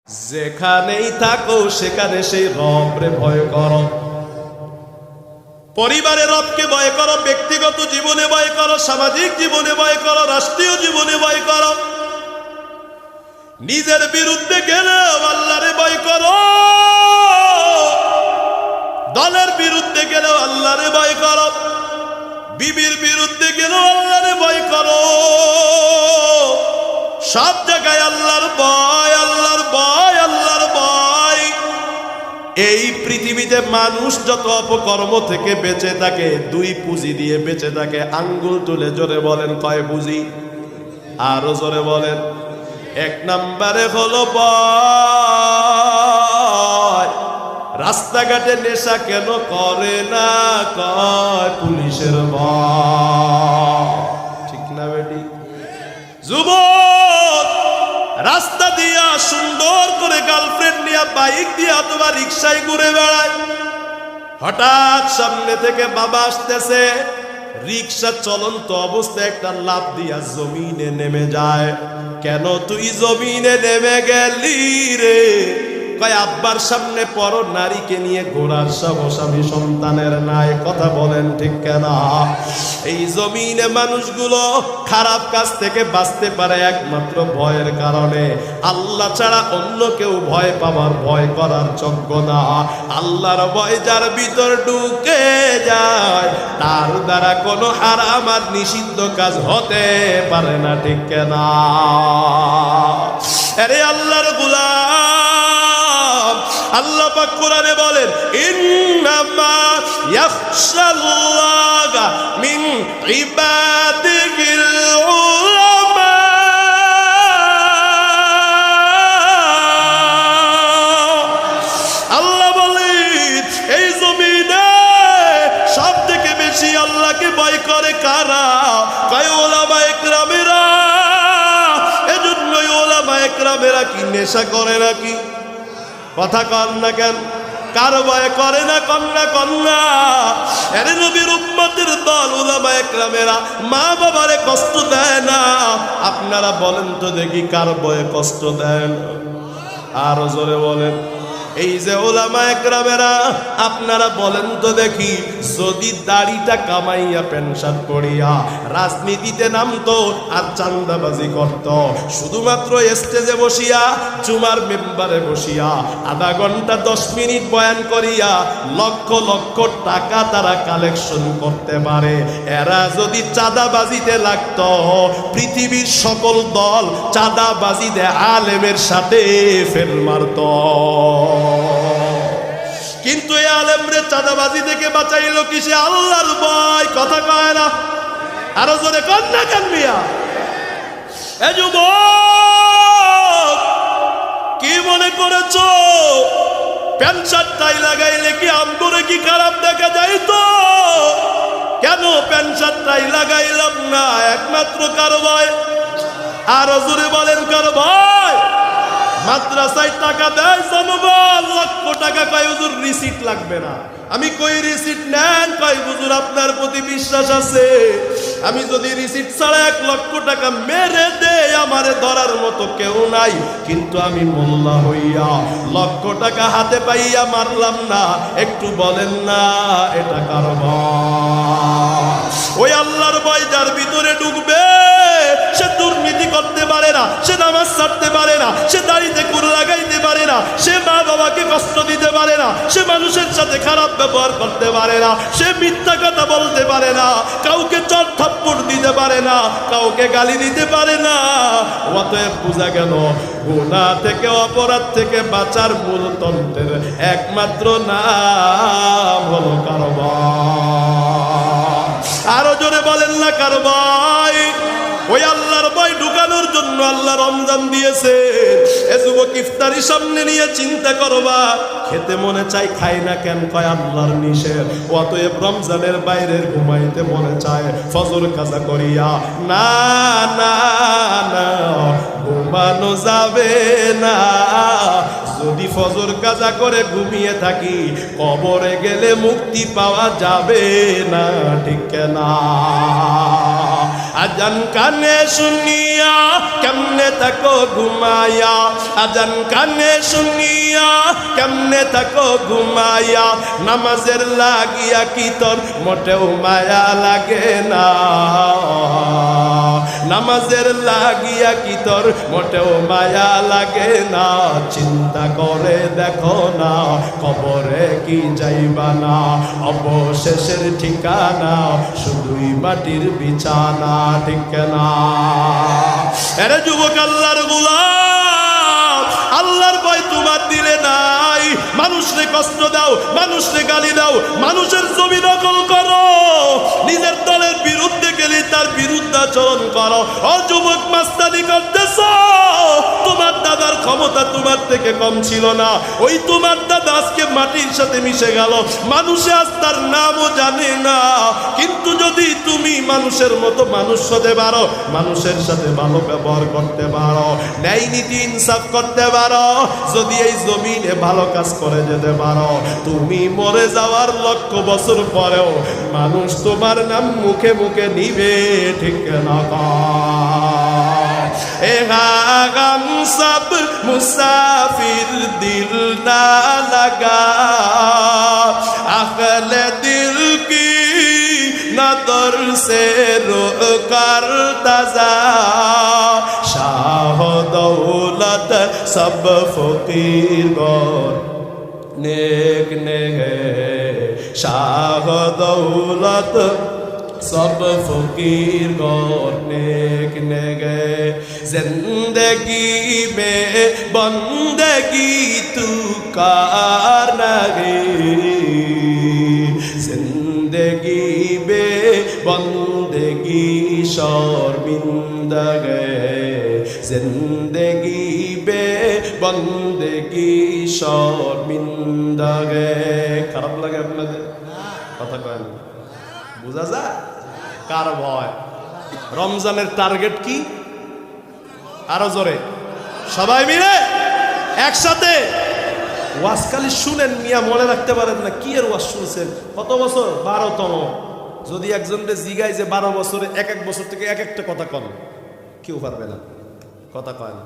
যেখানেই থাকো সেখানে সেই রবরে ভয় করো। পরিবারের রবকে ভয় করো, ব্যক্তিগত জীবনে ভয় করো, সামাজিক জীবনে ভয় করো, রাষ্ট্রীয় জীবনে ভয় করো। নিজের বিরুদ্ধে গেলেও আল্লাহরে ভয় করো, দলের বিরুদ্ধে গেলেও আল্লাহরে ভয় করো, বিবির বিরুদ্ধে গেলেও আল্লাহরে ভয় করো। সব জায়গায় আল্লাহর ভয়, আল্লাহর ভয়, আল্লাহর ভয়। এই পৃথিবীতে মানুষ যত অপকর্ম থেকে বেঁচে থাকে, দুই পুঁজি দিয়ে বেঁচে থাকে। আঙ্গুল তুলে জোরে বলেন কয় পুঁজি? আরো জোরে বলেন। এক নম্বরে হলো ভয়। রাস্তাঘাটে নেশা কেন করে না? কয় পুলিশের ভয়। ঠিক না বেটি? যুবক রাস্তা দিয়া সুন্দর করে গার্লফ্রেন্ড নিয়ে বাইক দিয়ে অথবা রিক্সায় ঘুরে বেড়ায়, হঠাৎ সামনে থেকে বাবা আসতেছে, রিক্সা চলন্ত অবস্থায় একটা লাফ দিয়া জমিনে নেমে যায়। কেন তুই জমিনে নেমে গেলি রে? কয় আব্বার সামনে পর নারীকে নিয়ে ঘোরার সাহস আমি সন্তানের নাই। কথা বলেন ঠিক কেন? এই জমিনে মানুষগুলো খারাপ কাজ থেকে বাঁচতে পারে একমাত্র ভয়ের কারণে। আল্লাহ ছাড়া অন্য কেউ ভয় পাবার, ভয় করার যোগ্য না। আল্লাহর ভয় যার ভিতর ঢুকে যায়, তার দ্বারা কোনো হারাম আর নিষিদ্ধ কাজ হতে পারে না। ঠিক কেনা? আরে আল্লাহর গোলাম, আল্লাহ পাক কোরআনে বলেন, ইন্নামা ইয়াখশাল্লাহা মিন ইবাদিহিল উলামা। আল্লাহ বলেন এই জমিনে সব থেকে বেশি আল্লাহকে ভয় করে কারা? কয় উলামায়ে কেরামেরা। এজন্যই উলামায়ে কেরামেরা কি নেশা করে নাকি? কথা কন না কেন? কার ভয় করে না? কন্যা কন্যা এর নবীর উম্মতের দল উলামায়ে কেরামেরা মা বাবারে কষ্ট দেয় না। আপনারা বলেন তো দেখি কার ভয়ে কষ্ট দেন? আরো জোরে বলেন। এই যে উলামায়ে কেরামেরা, আপনারা বলেন তো দেখি, যদি দাড়িটা কামাইয়া পেনশন করিয়া রাজনীতিতে নামতো আর চান্দাবাজি করত, শুধুমাত্র স্টেজে বসিয়া জুমার মেম্বারে বসিয়া আধা ঘন্টা 10 মিনিট বয়ান করিয়া লক্ষ লক্ষ টাকা তারা কালেকশন করতে পারে, এরা যদি চাঁদাবাজিতে লাগতো, পৃথিবীর সকল দল চাঁদাবাজিতে আলেমের সাথে ফেল মারত। কিন্তু এই আলেমরে চাঁদাবাজি থেকে বাঁচাইলো কিসে? আল্লাহর ভয়। কথা কয় না? আরো জোরে কন না কেন মিয়া? এ যুবক, কি মনে করেছো প্যান্ট শার্টটাই লাগাইলে কি আমগরে কি খারাপ দেখা যায়? তো কেন প্যান্ট শার্টটাই লাগাইলাম না? একমাত্র কারো ভয়। আরো জোরে বলেন কারো ভয়? মাদ্রাসায় টাকা দেয় জনগণ লক্ষ টাকা, কয় হুজুর রিসিট লাগবে না। আমি কই রিসিট নেন? কয় হুজুর আপনার প্রতি বিশ্বাস আছে, আমি যদি রিসিট ছাড়া 1 লক্ষ টাকা মেরে দেই আমারে ধরার মতো কেউ নাই, কিন্তু আমি মোল্লা হইয়া লক্ষ টাকা হাতে পাইয়া মারলাম না। একটু বলেন না এটা কার ভয়? ওই আল্লাহর ভয় যার ভিতরে ঢুকবে, সে দুর্নীতি করতে পারে না, সে নামাজ ছাড়তে পারে না, সে দাড়িতে কুর লাগাইতে পারে না, সে মা বাবাকে কষ্ট দিতে পারে না, সে মানুষের সাথে খারাপ ব্যবহার করতে পারে না, সে মিথ্যা কথা বলতে পারে না, কাউকে চট থাপ্পড় দিতে পারে না, কাউকে গালি দিতে পারে না। অতএব বোঝা গেল গুনাহ থেকে, অপরাধ থেকে বাঁচার মূল তন্ত্রের একমাত্র নাম হলো কার ভয়। আরো জোরে বলেন না কার ভয়? ওই আল্লাহর ভয় ঢুকানোর জন্য আল্লাহ রমজান দিয়েছে। এ যুবক, ইফতারি সামনে নিয়ে চিন্তা করবা, খেতে মনে চাই, খাই না কেন? কয় আল্লাহর নিষেধ। অতএব রমজানের বাইরে ঘুমাইতে মনে চায়, ফজর কাজা করিয়া না না না, ঘুমানো যাবে না। যদি ফজর কাজা করে ঘুমিয়ে থাকি, কবরে গেলে মুক্তি পাওয়া যাবে না। ঠিক না? আজান কানে শুনিয়া কেমনে থাকো ঘুমায়া, আজান কানে শুনিয়া কেমনে থাকো ঘুমায়া, নামাজের লাগিয়া কি তোর মোটেও মায়া লাগে না, নামাজের লাগিয়া কি তোর মোটেও মায়া লাগে না, চিন্তা করে দেখো না কবরে কি যাইবা না, অবশেষের ঠিকানা শুধুই মাটির বিছানা, ঠিক না? এরে যুবক আল্লাহর গোলাম, আল্লাহর ভয় তোমার দিলে নাই, মানুষরে কষ্ট দাও, মানুষরে গালি দাও, মানুষের জমি দখল করো, নিজের দলের বিরুদ্ধে গেলে তার বিরুদ্ধাচরণ করো। ও যুবক মাস্তানি করতেছ, তোমার দাদার ক্ষমতা তোমার থেকে কম ছিল না, ওই তোমার দাদা আজকে মাটির সাথে মিশে গেল, মানুষে আজ তার নামও জানে না। কিন্তু যদি তুমি মানুষের মতো মানুষ হতে পারো, মানুষের সাথে ভালো ব্যবহার করতে পারো, ন্যায় নীতি ইনসাফ করতে পারো, যদি এই জমিনে ভালো কাজ করে যেতে পারো, তুমি মরে যাওয়ার লক্ষ বছর পরেও মানুষ তোমার নাম মুখে মুখে নিবে, ঠিক না? গাম সব মুসাফির দিল না লাগা, আখলে দিল কি নদর সে রোকার তাজা, শাহ দৌলত সব ফকির গর নেক নেগে, শাহ দৌলত सब फकीर गौर नेक नेगे, जिंदगी में बंदगी तू कार नगे, जिंदगी में बंदगी शर्मिंदा गे, जिंदगी में बंदगी शर्मिंदा गे। খারাপ লাগে আপনাদের কথা কয় না, বুঝা যায়? কার ভয়? রমজানের টার্গেট কি? আরো জোরে সবাই মিলে একসাথে ওয়াজ খালি শুনেন মিয়া, মনে রাখতে পারেন না কি এর ওয়াজ শুনছেন? কত বছর? 12তম। যদি একজনকে জিগায় যে 12 বছরে এক এক বছর থেকে এক একটা কথা কন, কেউ পারবে না, কথা কয় না।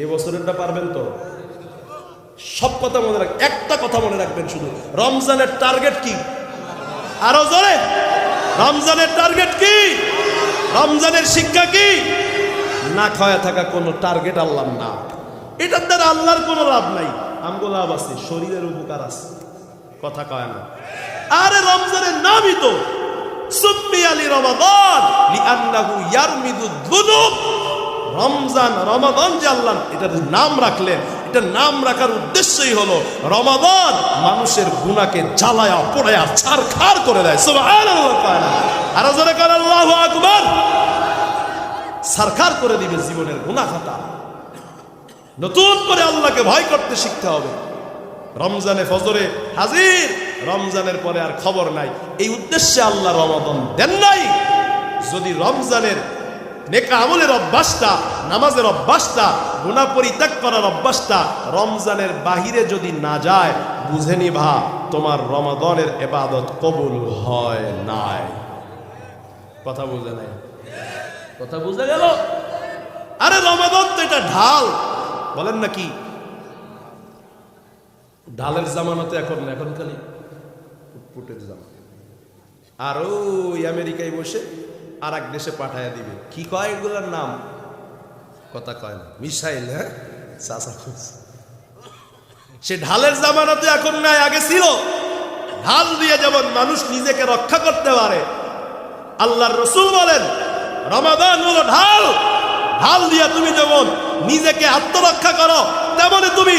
এই বছরেরটা পারবেন তো? সব কথা মনে রাখ, একটা কথা মনে রাখবেন শুধু, রমজানের টার্গেট কি? আরো জোরে, রমজানের টার্গেট কি? রমজানের শিক্ষা কি? না খাওয়া থাকা কোনো টার্গেট আল্লাহ না, এটার দ্বারা আল্লাহর কোনো লাভ নাই, আমগো লাভ আছে, শরীরের উপকার আছে, কথা কয় না। আরে রমজানের নামই তো সুম্মি আলি রমাদান লিআন্নাহু ইয়ারমিদু যুনুব, রমজান রমাদান যে আল্লাহ এটার নাম রাখলেন, এটা নাম রাখার উদ্দেশ্যই হলো রমাদান মানুষের গুনাহকে জ্বালায়া পোড়ায়া ছারখার করে দেয়। সুবহানাল্লাহ, আর জোরে কর আল্লাহু আকবার। ছারখার করে দিবে জীবনের গুনাহ খাতা। নতুন করে আল্লাহকে ভয় করতে শিখতে হবে। রমজানে ফজরে হাজির, রমজানের পরে আর খবর নাই, এই উদ্দেশ্যে আল্লাহ রমাদান দেন নাই। যদি রমজানের নেক আমলের অভ্যাসটা, নামাজের অভ্যাসটা, গুনাহ পরিত্যাগ করার অভ্যাসটা রমজানের বাহিরে যদি না যায়, বুঝে নিভা তোমার রমাদানের ইবাদত কবুল হয় নাই। কথা বুঝে নাই? কথা বুঝে গেল? আরে রমাদান তো এটা ঢাল, বলেন না কি? ঢালের জামানাতে এখন না, এখন খালি ফুটের জামানা। আর ওই আমেরিকায় বসে আর এক দেশে পাঠাইয়া দিবে, কি কয় এগুলোর নাম? কথা কয় না, মিসাইল। হ্যাঁ, চাচা সে ঢালের জামানাতে এখন নাই, আগে ছিল। ঢাল দিয়ে যেমন মানুষ নিজেকে রক্ষা করতে পারে, আল্লাহর রাসূল বলেন রমাদান হলো ঢাল। ঢাল দিয়া তুমি যেমন নিজেকে আত্মরক্ষা করো, তেমনি তুমি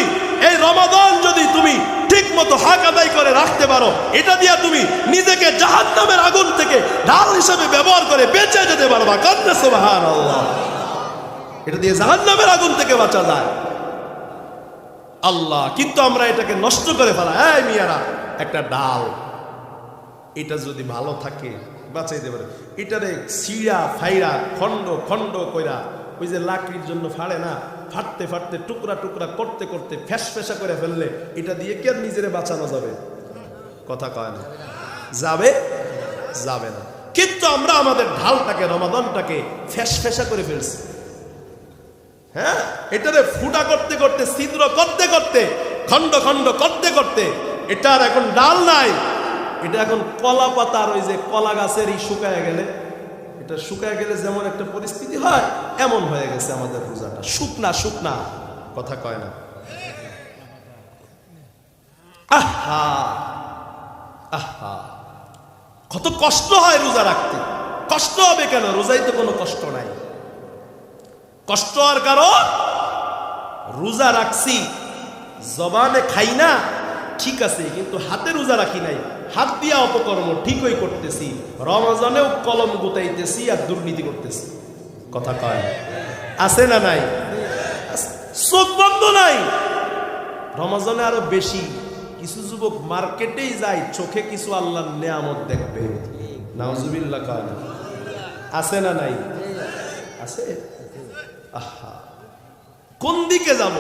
এই রমাদান যদি তুমি ঠিক মতো হক আদায় করে রাখতে পারো, এটা দিয়া তুমি নিজেকে জাহান্নামের আগুন থেকে ঢাল হিসেবে ব্যবহার করে বেঁচে যেতে পারবা। কান্না সুবহানাল্লাহ, এটা দিয়ে জাহান্নামের আগুন থেকে বাঁচা যায়। আল্লাহ, কিন্তু আমরা এটাকে নষ্ট করে ফেলা। এই মিয়ারা, একটা ডাল, এটা যদি ভালো থাকে বাঁচাইতে পারে, এটারে ছিঁড়া ফাইরা খন্ড খন্ড কইরা, ওই যে লাকড়ির জন্য ফাড়ে না, ফাটতে ফাটতে টুকরা টুকরা করতে করতে ফ্যাস ফেসা করে ফেললে এটা দিয়ে কে নিজেরে বাঁচানো যাবে? কথা কয় না, যাবে? যাবে না। কিন্তু আমরা আমাদের ঢালটাকে, রমাদানটাকে ফ্যাসফ্যাসা করে ফেলছি। হ্যাঁ, এটারে ফুটা করতে করতে, ছিদ্র করতে করতে, খণ্ড খণ্ড করতে করতে এটার এখন ডাল নাই। এটা এখন কলা পাতার, ওই যে কলা গাছের এই শুকায় গেলে, এটা শুকায় গেলে যেমন একটা পরিস্থিতি হয়, এমন হয়ে গেছে আমাদের রোজাটা। শুকনা শুকনা, কথা কয় না। আহা আহা, কত কষ্ট হয় রোজা রাখতে। কষ্ট হবে কেন? রোজাই তো কোনো কষ্ট নাই। কষ্ট হওয়ার কারণ, রোজা রাখছি, জবানে খাই না ঠিক আছে, কিন্তু হাতে রোজা রাখি নাই। হাত দিয়া অপকর্ম ঠিকই করতেছি, রমজানেও কলম গুতাইতেছি আর দুর্নীতি করতেছি। কথা কয় আছে না নাই? চোখ বন্ধ নাই। রমজানে আরো বেশি। কিছু যুবক মার্কেটেই যায়, চোখে কিছু আল্লাহর নেয়ামত দেখবে। নাউজুবিল্লাহ কয় না? আছে না নাই? আছে। আহা, কোন দিকে যাব?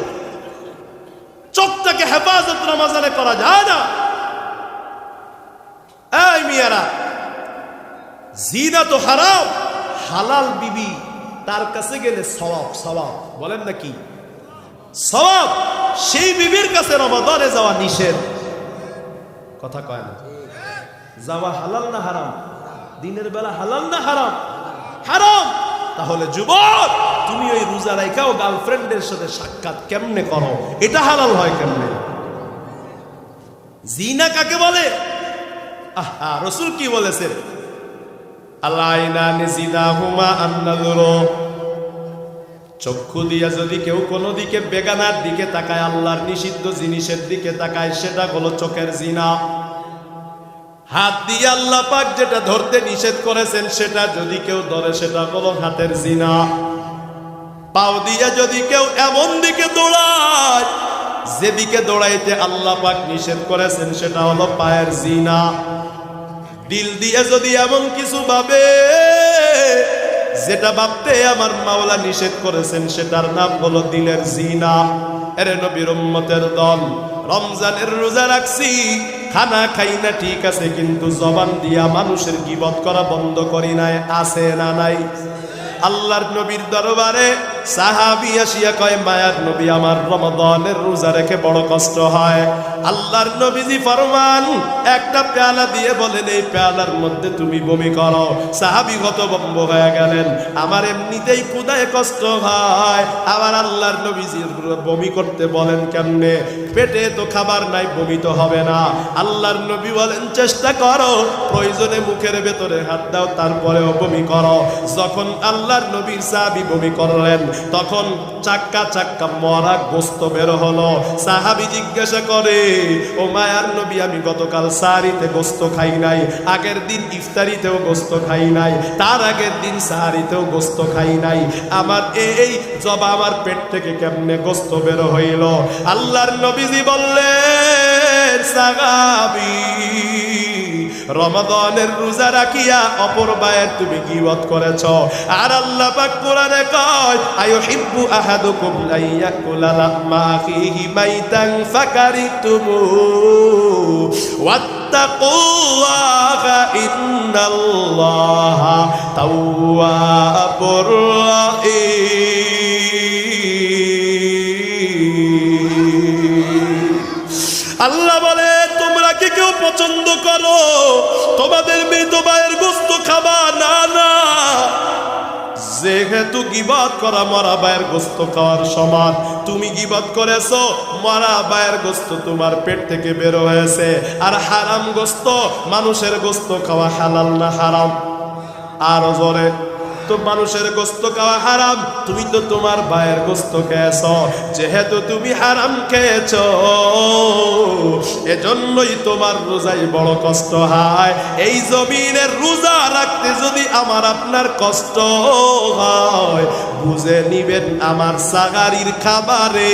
চোখটাকে হেফাজত রমজানে করা যায় না। এই মিয়ারা, জিনা তো হারাম। হালাল বিবি তার কাছে গেলে সওয়াব, সওয়াব বলেন নাকি? সওয়াব। সেই বিবির কাছে রমাদানে যাওয়া নিষেধ। কথা কয় না? যাওয়া হালাল না হারাম? দিনের বেলা হালাল না হারাম? হারাম। তাহলে যুবক, তুমি ওই রোজা রাইখাও গার্লফ্রেন্ডের সাথে সাক্ষাৎ কেমনে করো? এটা হালাল হয় কেমনে? জিনা কাকে বলে? আহা, রাসূল কি বলেছেন? আলাইনানি জিনাহুমা আন-নাযরু। চক্ষু দিয়া যদি কেউ কোনো দিকে বেগানার দিকে তাকায়, আল্লাহর নিষিদ্ধ জিনিসের দিকে তাকায়, সেটা হলো চোখের জিনা। হাত দিয়ে আল্লাহ পাক যেটা ধরতে নিষেধ করেছেন, সেটা যদি কেউ ধরে, সেটা হলো হাতের জিনা। পাও দিয়ে যদি কেউ এমন দিকে দৌড়ায়, যেদিকে দৌড়াইতে আল্লাহ পাক নিষেধ করেছেন, সেটা হলো পায়ের জিনা। দিল দিয়ে যদি এমন কিছু ভাবে, যেটা ভাবতে আমার মাওলা নিষেধ করেছেন, সেটার নাম হলো দিলের জিনা। এরে নবীর উম্মতের দল, রমজানের রোজা রাখছি, খানা খাই না ঠিক আছে, কিন্তু জবান দিয়া মানুষের গীবত করা বন্ধ করি নাই। আছে না নাই? আল্লাহর নবীর দরবারে সাহাবী আসিয়া কয়, মায়ার নবী, আমার রমাদানের রোজা রেখে বড় কষ্ট হয়। আল্লাহর নবীজি ফরমান, একটা পেয়ালা দিয়ে বলেন, এই পেয়ালার মধ্যে তুমি বমি করো। সাহাবী হতভম্ব হয়ে গেলেন। আমার এমনিতেই ক্ষুধায় কষ্ট হয়, আবার আল্লাহর নবীজি বমি করতে বলেন কেমনে? পেটে তো খাবার নাই, বমি তো হবে না। আল্লাহর নবী বলেন, চেষ্টা করো, প্রয়োজনে মুখের ভেতরে হাত দাও, তারপরেও বমি করো। যখন আল্লাহর নবীর সাহাবী বমি করলেন, তখন চাক্কা চাক্কা মরা গোস্ত বের হলো। সাহাবী জিজ্ঞাসা করে, ও মায়ার নবী, আমি গতকাল সাহারিতে গোস্ত খাই নাই, আগের দিন ইফতারিতেও গোস্ত খাই নাই, তার আগের দিন সাহারিতেও গোস্ত খাই নাই, আমার এই জবা আমার পেট থেকে কেমনে গোস্ত বের হইল? আল্লাহর নবীজি বললেন, সাহাবী, রমাদানের রোজা রাখিয়া অপর ভাইয়ের তুমি গীবত করেছ। আর আল্লাহ পাক কোরআনে কয়, আয়ুহিব্বু আহাদুকুম আইয়াকুলা লাহমা আখিহি মাইতান ফাকারিতুমু ওয়াত্তাকুল্লাহা ইন্নাল্লাহা তাওয়াবুর রাহিম। আল্লাহ বলে, তোমরা কি কেউ পছন্দ করো তোমাদের মৃত ভাইয়ের গোস্ত খাবা? না না, যেহেতু গীবত করা মরা ভাইয়ের গোস্ত খাওয়ার সমান, তুমি গীবত করেছো, মরা ভাইয়ের গোস্ত তোমার পেট থেকে বের হয়েছে। আর হারাম গোস্ত, মানুষের গোস্ত খাওয়া হালাল না হারাম? আর জোরে, তো মানুষের গোস্ত খাওয়া হারাম, তুমি তো তোমার ভাইয়ের গোস্ত খেয়েছ। যেহেতু তুমি হারাম খেয়েছ, এজন্যই তোমার রোজায় বড় কষ্ট হয়। এই জমিনের রোজা রাখতে যদি আমার আপনার কষ্ট হয়, বুঝে নিবেন আমার সাগারির খাবারে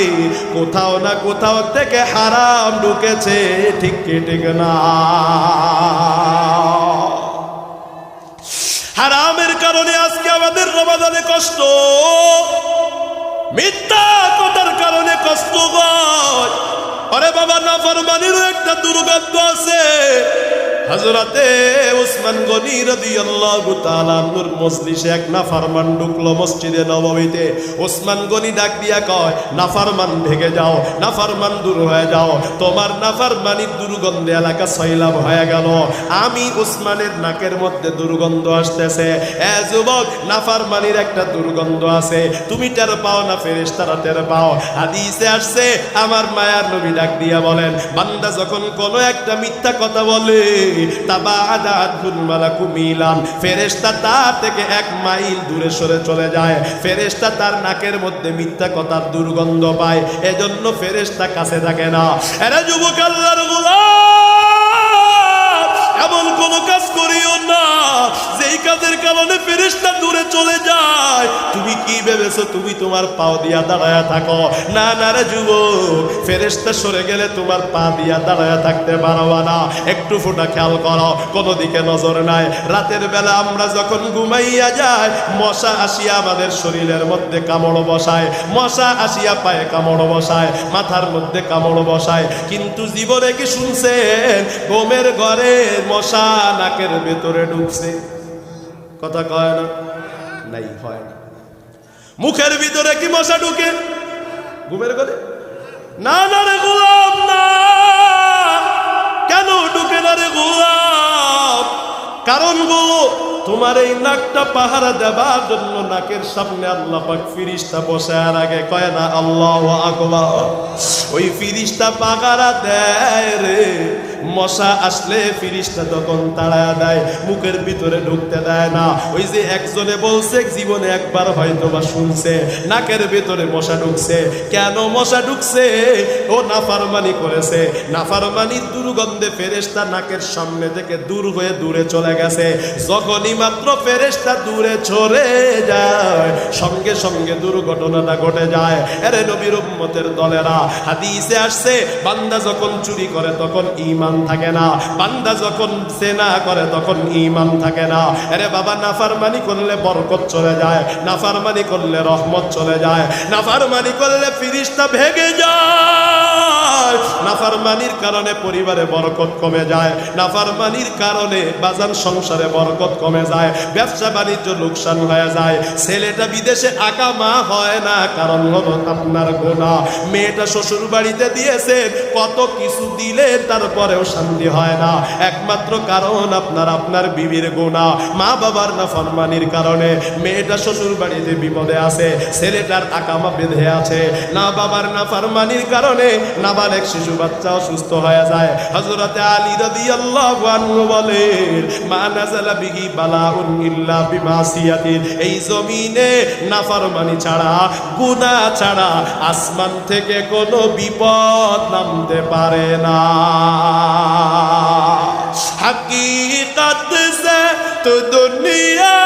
কোথাও না কোথাও থেকে হারাম ঢুকেছে। ঠিক কি ঠিক না? হারামের কারণে আজকে আমাদের রমাদানে কষ্ট, মিথ্যা কথার কারণে কষ্ট হয়। ও আরে বাবা নাফরমানিরও একটা দুর্গন্ধ আছে। হযরতে উসমান গনি রাদিয়াল্লাহু তাআলা আনহুর মজলিসে এক নাফরমান ঢুকলো মসজিদে নববীতে। উসমান গনি ডাক দিয়া কয়, নাফরমান ভেগে যাও, নাফরমান দূর হয়ে যাও, তোমার নাফরমানির দুর্গন্ধে এলাকা সয়লাব হয়ে গেল। আমি উসমানের নাকের মধ্যে দুর্গন্ধ আসতেছে। এ যুবক, নাফরমানির একটা দুর্গন্ধ আছে, তুমি টের পাও না ফেরেশতারা টের পাও? হাদিসে আসছে, আমার মায়ার নবী ডাক দিয়া বলেন, বান্দা যখন কোনো একটা মিথ্যা কথা বলে, তাবাআদাতুল মালাকু মিলান, ফেরেশতা তার থেকে 1 মাইল দূরে সরে চলে যায়। ফেরেশতা তার নাকের মধ্যে মিথ্যা কথার দুর্গন্ধ পায়, এজন্য ফেরেশতা কাছে থাকে না। এরা যুবক আল্লাহর গোলাম, এমন কোন কাজ করিও না যেই কাজের কারণে ফেরেশতা দূরে চলে যায়। তুমি কি ভেবেছো তুমি তোমার পাও দিয়া দাঁড়ায়া থাকো? না না রে যুবক, ফেরেশতা সরে গেলে তোমার পা দিয়া দাঁড়ায়া থাকতে পারবা না। একটু ফোঁটা খেয়াল করো, কোনো দিকে নজর নাই। রাতের বেলা আমরা যখন ঘুমাইয়া যাই, মশা আসিয়া আমাদের শরীরের মধ্যে কামড় বসায়, মশা আসিয়া পায়ে কামড় বসায়, মাথার মধ্যে কামড় বসায়। কিন্তু জীবনে কি শুনছেন ঘুমের ঘরে মশা নাকের ভেতরে ঢুকছে? কথা কয় না? নাই, হয় না। মুখের ভিতরে কি মশা ঢুকে ঘুমের ঘরে? না না রে গোলাম, না। কেন ঢুকে না রে গোলাম? কারণ গো, তোমার এই নাকটা পাহারা দেবার জন্য নাকের সামনে আল্লাহ পাক ফিরিস্তা বসার আগে কয় না আল্লাহু আকবার? ওই ফিরিস্তা পাহারা দেয় রে। মশা আসলে ফিরিস্তা তখন তাড়ায়া দেয়, মুখের ভিতরে ঢুকতে দেয় না। ওই যে একজনে বলছে জীবনে একবার হয়তো বা শুনছে নাকের ভিতরে মশা ঢুকছে। কেন মশা ঢুকছে? ও নাফরমানি করেছে। নাফরমানির দুর্গন্ধে ফেরেশতা নাকের সামনে থেকে দূর হয়ে দূরে চলে গেছে। যখনই মাত্র ফেরেশতা দূরে চলে যায়, সঙ্গে সঙ্গে দুর্ঘটনাটা ঘটে যায়। এরে নবীর উম্মতের দলেরা, হাদিসে আসছে, বান্দা যখন চুরি করে তখন ঈমান থাকে না, বান্দা যখন জেনা করে তখন ঈমান থাকে না। আরে বাবা, নাফরমানি করলে বরকত চলে যায়, নাফরমানি করলে রহমত চলে যায়, নাফরমানি করলে ফেরেশতা ভেগে যায়, নাফরমানির কারণে পরিবারে বরকত কমে যায়, নাফরমানির কারণে বাজার সংসারে বরকত কমে যায়, ব্যবসা বাণিজ্য লোকসান হয়ে যায়, ছেলেটা বিদেশে আকামা হয় না, কারণ হলো আপনার গুনাহ। মেয়েটা শ্বশুর বাড়িতে দিয়েছেন, কত কিছু দিলেন, তারপরেও শান্তি হয় না, একমাত্র কারণ আপনার বিবির গুনাহ। মা বাবার নাফরমানির কারণে মেয়েটা শ্বশুর বাড়িতে বিপদে আছে, ছেলেটার আকামা বেঁধে আছে। না বাবার নাফরমানির কারণে নাবালেক শিশু বাচ্চা অসুস্থ হয়ে যায়। হযরতে আলী রাদিয়াল্লাহু আনহু বলেন, মা নাযালা বিহি বালাউন ইল্লা বিমাসিয়াতিন, এই জমিনে নাফরমানি ছাড়া, গুনাহ ছাড়া আসমান থেকে কোনো বিপদ নামতে পারে না। हकीकत से तो दुनिया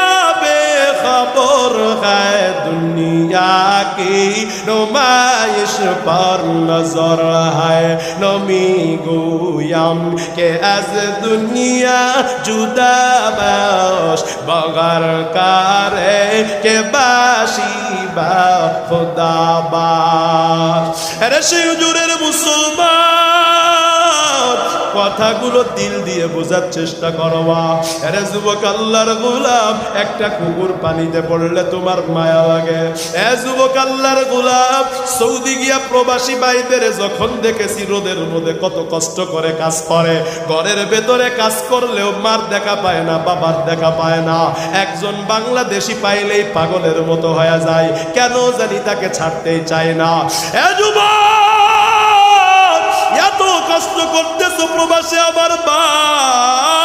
बेखबर है, दुनिया की नुमाइश पर नजर है। नमी गोयम के अज दुनिया जुदा बाश, बगर करे के बाशी बा खुदा बाश। अरे शिवजुरेर मुसलमान, কথাগুলো দিল দিয়ে বোঝার চেষ্টা করবা। আরে যুবক আল্লাহর গোলাম, একটা কুকুর পানিতে পড়লে তোমার মায়া লাগে। এ যুবক আল্লাহর গোলাম, সৌদি গিয়া প্রবাসী ভাইদের যখন দেখেছি রোদের মধ্যে কত কষ্ট করে কাজ করে, ঘরের ভেতরে কাজ করলেও মার দেখা পায় না, বাবার দেখা পায় না। একজন বাংলাদেশি পাইলেই পাগলের মতো হয়ে যায়, কেন জানি তাকে ছাড়তেই চায় না। এ যুবক, এত কষ্ট করতেছো প্রবাসে আমার ভাই,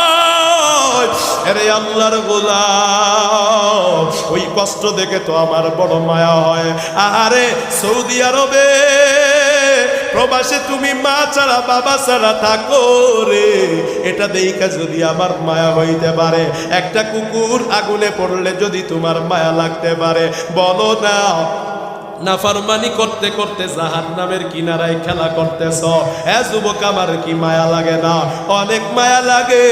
আরে আল্লাহর গোলাম, ওই কষ্ট দেখে তো আমার বড় মায়া হয়। আরে সৌদি আরবে প্রবাসে তুমি মা ছাড়া বাবা ছাড়া থাকো রে, এটা দেখা যদি আমার মায়া হইতে পারে, একটা কুকুর আগুনে পড়লে যদি তোমার মায়া লাগতে পারে, বলো না। নাফরমানি করতে করতে জাহান্নামের কিনারায় খেলা করতেছ। এ যুবক, আমার কি মায়া লাগে না? অনেক মায়া লাগে।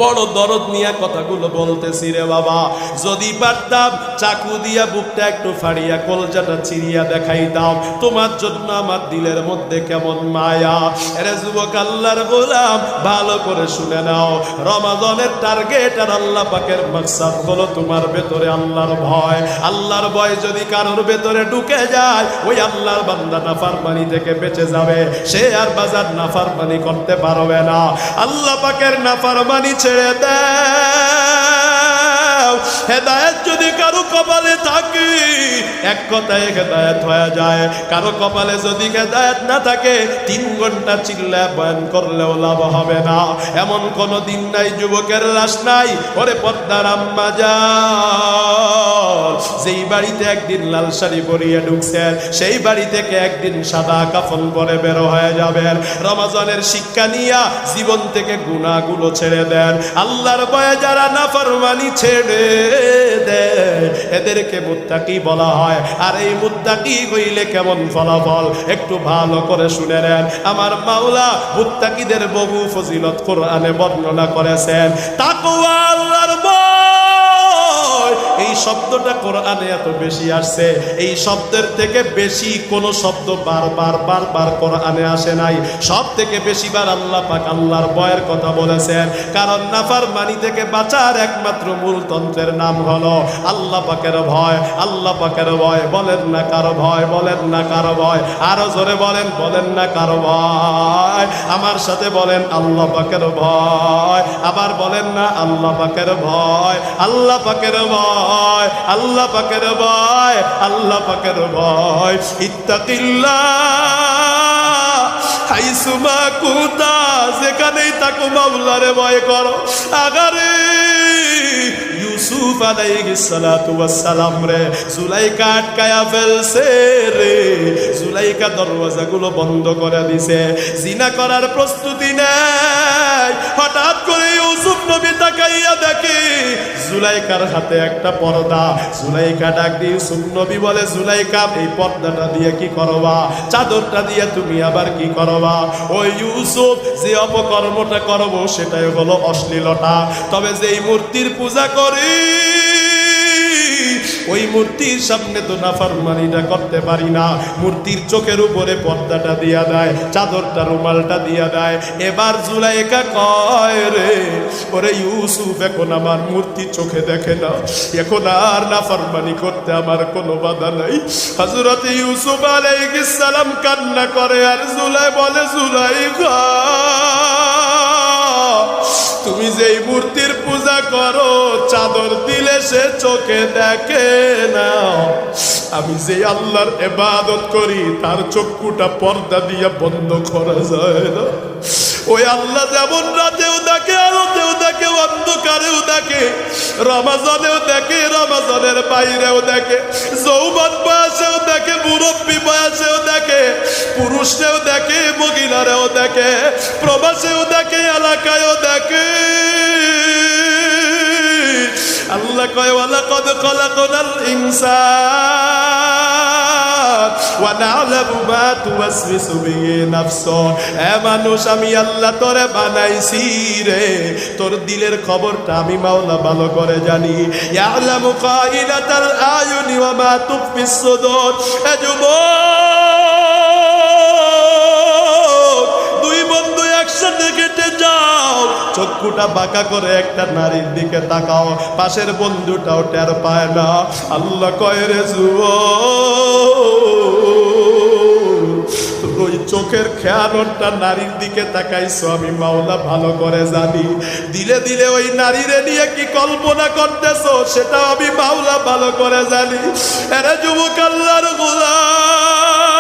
বড় দরদ নিয়ে কথাগুলো বলতেছি রে বাবা। যদি পারতাম চাকু দিয়া বুকটা একটু ফাড়িয়া কলজাটা চিরিয়া দেখাইতাম তোমার জন্য আমার দিলের মধ্যে কেমন মায়া। এরে যুবক আল্লাহর গোলাম, ভালো করে শুনে নাও, রমাদানের টার্গেট আর আল্লাহ পাকের মাকসাদ হলো তোমার ভেতরে আল্লাহর ভয়। আল্লাহর ভয় যদি কারোর ভেতরে ঢুকে যায়, ওই আল্লাহর বান্দা নাফরমানি থেকে বেঁচে যাবে, সে আর বাজার নাফরমানি করতে পারবে না। আল্লাহ পাকের নাফরমানি ছেড়ে দাও। হেদায়েত যদি কারো কপালে থাকে, এক কথায় হেদায়েত হয়ে যায়। কারো কপালে যদি হেদায়েত না থাকে, 3 ঘন্টা চিল্লায় বয়ান করলেও লাভ হবে না। এমন কোন দিন নাই যুবকের লাশ নাই ওরে পর্দার আম্মা যান, যেই বাড়িতে একদিন লাল শাড়ি পরিয়ে ঢুকছেন, সেই বাড়ি থেকে একদিন সাদা কাফন পরে বের হয়ে যাবেন। রমজানের শিক্ষা নিয়া জীবন থেকে গুনাহগুলো ছেড়ে দেন। আল্লাহর ভয়ে যারা নাফরমানি ছেড়ে দেয়, এদেরকে মুত্তাকি বলা হয়। আর এই মুত্তাকি হইলে কেমন ফলাফল একটু ভালো করে শুনে নেন। আমার মাওলা মুত্তাকিদের বহু ফজিলত কোরআনে বর্ণনা করেছেন। তাকওয়া, আল্লাহর ভয়, এই শব্দটা কোরআনে এত বেশি আসছে, এই শব্দের থেকে বেশি কোন শব্দ বারবার কোরআনে আসে নাই। সব থেকে বেশি বার আল্লাহ পাক আল্লাহর ভয়ের কথা বলেছেন। কারণ নাফরমানি থেকে বাঁচার একমাত্র মূল তন্ত্রের নাম হলো আল্লাহ পাকের ভয়। আল্লাহ পাকের ভয়, বলেন না কারো ভয়, বলেন না কারো ভয়, আরো জোরে বলেন, বলেন না কারো ভয়। আমার সাথে বলেন আল্লাহ পাকের ভয়, আবার বলেন না আল্লাহ পাকের ভয়, আল্লাহ পাকের ভয়, আল্লাহ পাকের ভয়, আল্লাহ পাকের ভয়। ইত্তাকিল্লাহ হাইসুমা কুতা, যেখানেই থাকো মাওলারে ভয় করো। আগারে ইউসুফ আলাইহিস সালাতু ওয়াস সালাম রে জুলাইকা আটকায়া ফেলছে রে। জুলাইকা দরওয়াজাগুলো বন্ধ করে দিছে, জিনা করার প্রস্তুতি নেয়। হঠাৎ করে ইউসুফ নবী তাকাইয়া দেখে জুলাইকার হাতে একটা পর্দা। জুলাইকা ডাক দিয়ে ইউসুফ নবী বলে, জুলাইকা এই পর্দাটা দিয়ে কি করবা? চাদরটা দিয়ে তুমি আবার কি করবা? ওই ইউসুফ, যে অপকর্মটা করবো সেটাই হলো অশ্লীলতা। তবে যেই মূর্তির পূজা করি, ওই মূর্তির সামনে তো নাফরমানিটা করতে পারি না। মূর্তির চোখের উপরে পর্দাটা দিয়া দেয়, চাদরটা রুমালটা দিয়া দেয়। এবার জুলাইকা কয় রে, ওরে ইউসুফ, এখন আমার মূর্তি চোখে দেখে না, এখন আর নাফরমানি করতে আমার কোনো বাধা নাই। হযরত ইউসুফ আলাইহিস সালাম কান্না করে, আর জুলাই বলে, জুলাইকা, তুমি যেই মূর্তির পূজা করো, চাদর দিলে সে চোখে দেখে না। আমি যে আল্লাহর ইবাদত করি, তার চক্ষুটা পর্দা দিয়ে বন্ধ করা যায় না। ওই আল্লাহ যেমন রাতেও দেখে, আলোতেও দেখে, অন্ধকারেও দেখে, রমজানেও দেখে, রমজানের বাইরেও দেখে, যৌবন বয়সেও দেখে, মুরব্বী বয়সেও দেখে, পুরুষেও দেখে, মহিলারেও দেখে, প্রবাসেও দেখে, এলাকায়ও দেখে। আল্লাহ কয়, ওয়ালাকাদ খালাকনাল ইনসান ওয়া না'লামু মা তুওয়াসওয়িসু বিহি নাফসু। এ মানুষ, আমি আল্লাহ তোরে বানাইছি রে, তোর দিলের খবরটা আমি মাওলা ভালো করে জানি। ইয়া'লামু কাইনাতাল আয়ুনি ওয়া মা তুখফিস সুদূর। এ যুবক, দুই বন্ধু একসাথে কেটে যাও, চক্ষুটা বাঁকা করে একটা নারীর দিকে তাকাও, পাশের বন্ধুটাও টের পায় না। আল্লাহ কয়, রে যুবক, ওই চোখের খেয়ালটা নারীর দিকে তাকাইছো, আমি মাওলা ভালো করে জানি। দিলে দিলে ওই নারীরে নিয়ে কি কল্পনা করতেছো, সেটাও আমি মাওলা ভালো করে জানি। এরে যুবক, আল্লাহর গোলাম,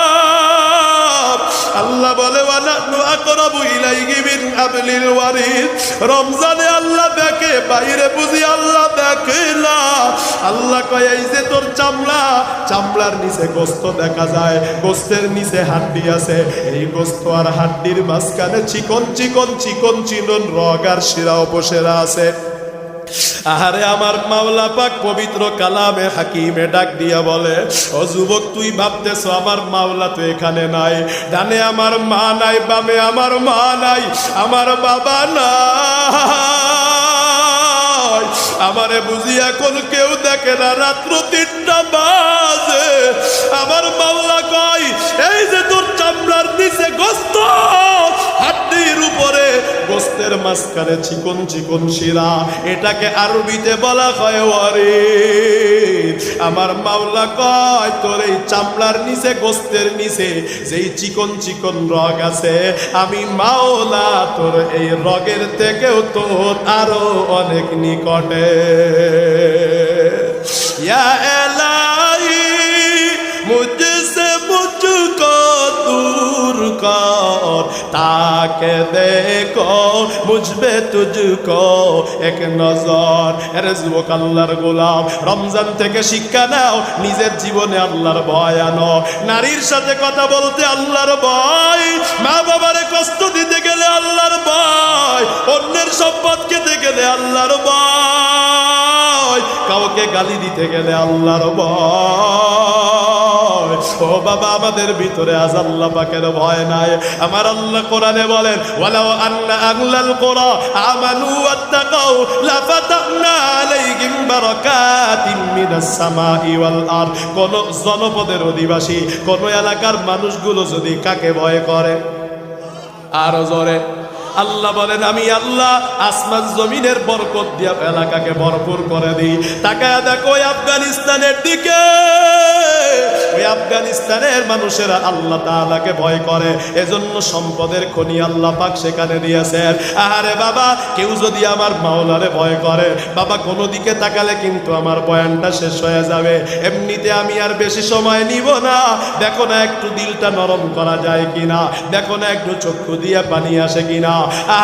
আল্লাহ বলে, ওয়ানাহনু আকরাবু ইলাইহি মিন হাবলিল ওয়ারিদ। রমজানে আল্লাহ দেখে, বাইরে বুঝি আল্লাহ দেখে না। আল্লাহ কয়, এই যে তোর চামড়া, চামড়ার নিচে গোস্ত দেখা যায়, গোস্তের নিচে হাড্ডি আছে, এই গোস্ত আর হাড্ডির মাঝখানে চিকন চিকন চিকন চিকন রগ আর শিরা উপশেরা আছে। আহারে আমার মাওলা পাক পবিত্র কালামে হাকিমে ডাক দিয়া বলে, ও যুবক, তুই ভাবতেছো আমার মাওলা তো এখানে নাই। ডানে আমার মা নাই, বামে আমার মা নাই, আমার বাবা নাই। আমারে বুঝি এখন কেউ দেখে না, রাত্র 3টা বাজে। আমার মাওলা কয়, এই যে তোর চামড়ার নিচে গোস্ত, হাড্ডির উপরে গোস্তের মাঝখানে চিকন চিকন শিরা, এটাকে আরবিতে বলা হয় ওয়ারিদ। আমার মাওলা কয়, তোর এই চামড়ার নিচে গোস্তের নিচে যেই চিকন চিকন রগ আছে, আমি মাওলা তোর এই রগের থেকেও তোর আরো অনেক নিকটে। ইয়া এলাহি মুঝসে মুঝকো दूर कर, ताके देखो मुझबे तुझको एक नजर। এরে যুবক আল্লাহর গোলাম, রমজান থেকে শিক্ষা নাও, নিজের জীবনে আল্লাহর ভয় আনো। নারীর সাথে কথা বলতে আল্লাহর ভয়, মা বাবারে কষ্ট দিতে গেলে আল্লাহর ভয়, অন্যের সম্পদ খেতে গেলে আল্লাহর ভয়, কাউকে গালি দিতে গেলে আল্লাহর ভয়। ও বাবা, আমাদের ভিতরে আজ আল্লাহ পাকের ভয় নাই। আমার আল্লাহ কোরআনে বলেন, ওয়ালাউ আন্না আহলাল কুরা আমানু ওয়াত্তাকাউ লাফাতাহনা আলাইহিম বারাকাতিম মিনাস সামাই ওয়াল আরদ। কোন জনপদের অধিবাসী, কোন এলাকার মানুষগুলো যদি কাকে ভয় করে, আরো জোরে আল্লাহ বলেন, আমি আল্লাহ আসমান জমিনের বরকত দিয়া এলাকাকে ভরপুর করে দিই। তাকায়া দেখো আফগানিস্তানের দিকে, ওই আফগানিস্তানের মানুষেরা আল্লাহ তাআলাকে ভয় করে, এজন্য সম্পদের খনি আল্লাহ পাক সেখানে দিয়েছেন। আরে বাবা, কেউ যদি আমার মাওলারে ভয় করে, বাবা কোনো দিকে তাকালে কিন্তু আমার বয়ানটা শেষ হয়ে যাবে। এমনিতে আমি আর বেশি সময় নিব না। দেখো না একটু দিলটা নরম করা যায় কিনা, দেখো না একটু চক্ষু দিয়ে পানি আসে কিনা।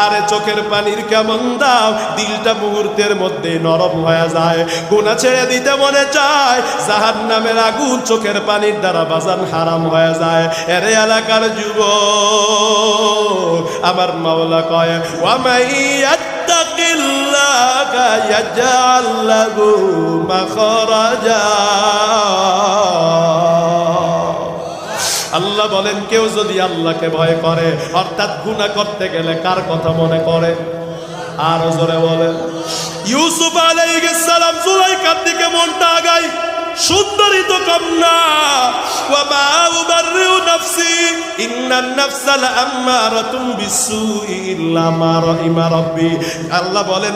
আরে চোখের পানির কেমন দাম, দিলটা মুহূর্তের মধ্যে নরম হয়ে যায়। গুনাহ ছেড়ে দিতে মনে চায়, জাহান্নামের আগুন চোখের পানির দ্বারা বাজান হারাম হয়ে যায়। এরে এলাকার যুবক, আমার মাওলা কয়, ওয়া মাইয়াত্তাকিল্লাহা ইয়াজআল লাহু মাখরাজা। আল্লাহ বলেন, কেউ যদি আল্লাহকে ভয় করে, অর্থাৎ গুনাহ করতে গেলে কার কথা মনে করে? আর জোরে বলেন। ইউসুফ আলাইহিস সালাম জুলাইখার দিকে মনটা আগায়, সুন্দরী তো কম না। ওয়া মা উবাররিউ নাফসি ইন্নান নাফসা লাআম্মারাতুম বিসসুই ইল্লা মা রাহিমা রাব্বি। আল্লাহ বলেন,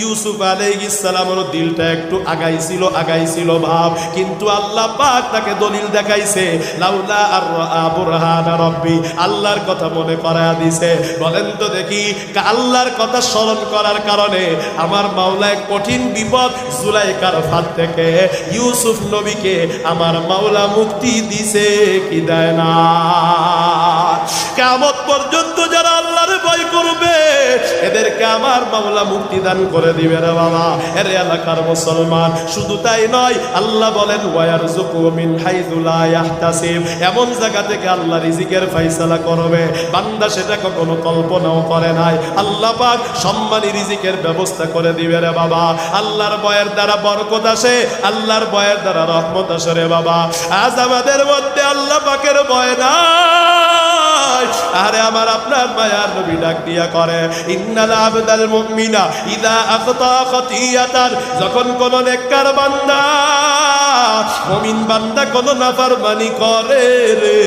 ইউসুফ আলাইহিস সালামের দিলটা একটু আগাইছিল ভাব, কিন্তু আল্লাহ পাক তাকে দলিল দেখাইছে, লাউলা আর বুরহান রাব্বি, আল্লাহর কথা মনে করায়া দিছে। বলেন তো দেখি, আল্লাহর কথা স্মরণ করার কারণে আমার মাওলা এক কঠিন বিপদ জুলাইখার ফাঁদ থেকে ইউসুফ নবীকে আমার মাওলা মুক্তি দিছে কি দেয় না? কিয়ামত পর্যন্ত যারা আল্লাহর ভয় করবে, এদেরকে আমার মাওলা মুক্তি দান করে দিবে রে বাবা। এর এলাকার মুসলমান, শুধু তাই নয়, আল্লাহ বলেন, ওয়ায়ারযুকু মিন হাইযু লা ইয়াহতাসিব, এমন জায়গা থেকে আল্লাহ রিজিকের ফয়সালা করবে, বান্দা সেটা কখনো কল্পনাও করে নাই। আল্লাহ পাক সম্মানী রিজিকের ব্যবস্থা করে দিবে রে বাবা। আল্লাহর ভয়ের দ্বারা বরকত আসে, আল্লাহর ভয়ের দ্বারা রহমত আসে রে বাবা। আজ আমাদের মধ্যে আল্লাহ পাকের ভয় নাই। আরে আমার আপনার মায়ার নবী ডাক দিয়া করে, ইন্নাল আবদাল মুমিনা ইযা আখতা খাতিয়াতান, যখন কোন নেককার বান্দা, মুমিন বান্দা কোন নাফরমানি করে রে,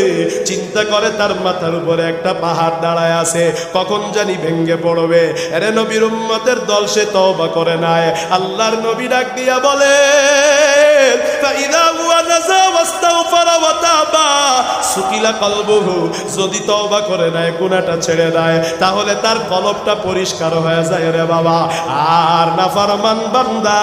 চিন্তা করে তার মাথার উপরে একটা পাহাড় দাঁড়ায় আছে, কখন জানি ভেঙ্গে পড়বে। আরে নবীর উম্মতের দল সে তওবা করে নাই। আল্লাহর নবী ডাক দিয়া বলে, ফাইদা হুয়া নাজা ওয়াস্তাগফারা ওয়া তাবা সুকিলা কলবুহু, যদি তওবা করে নাই, গুনাহটা ছেড়ে দেয়, তাহলে তার কলবটা পরিষ্কার হয়ে যায় রে বাবা। আর নাফরমান বান্দা,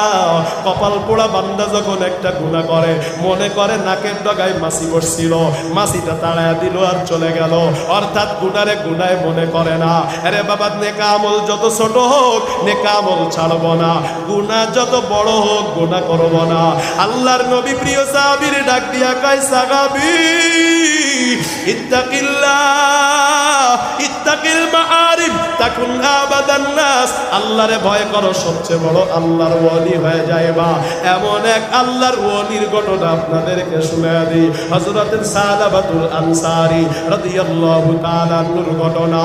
কপাল পোড়া বান্দা যখন একটা গুনাহ করে, মনে করে নাকের ডগায় মাছি বসছিল, মাছিটা তাড়ায়া দিল আর চলে গেল, অর্থাৎ গুনারে গুনায় মনে করে না। আরে বাবা, নেকা আমল যত ছোট হোক, নেকা আমল ছাড়ব না, গুনাহ যত বড় হোক, গুনাহ করব না। আল্লাহর নবী প্রিয় সাহাবীর ডাক দিয়া কয়, সাহাবী ইত্তাকিল্লাহ ইত্তাকিল মাআরিফ তাকুন আবাদান নাস, আল্লাহরে ভয় করো, সবচেয়ে বড় আল্লাহর ওলি হয়ে যায়বা। এমন এক আল্লাহর ওলির ঘটনা আপনাদেরকে শুনিয়ে দিই। হযরত সালাবাতুল আনসারী রাদিয়াল্লাহু তাআলা আনহুর ঘটনা।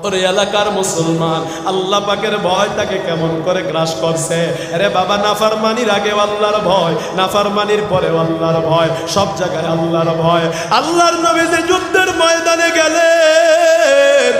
ওরে এলাকার মুসলমান, আল্লাহ পাকের ভয় তাকে কেমন করে গ্রাস করছে। আরে বাবা, নাফরমানির আগে আল্লাহর ভয়, নাফরমানির পরে আল্লাহর ভয়, সব জায়গায় আল্লাহর ভয়। আল্লাহর নবী যে যুদ্ধের ময়দানে গেলেন,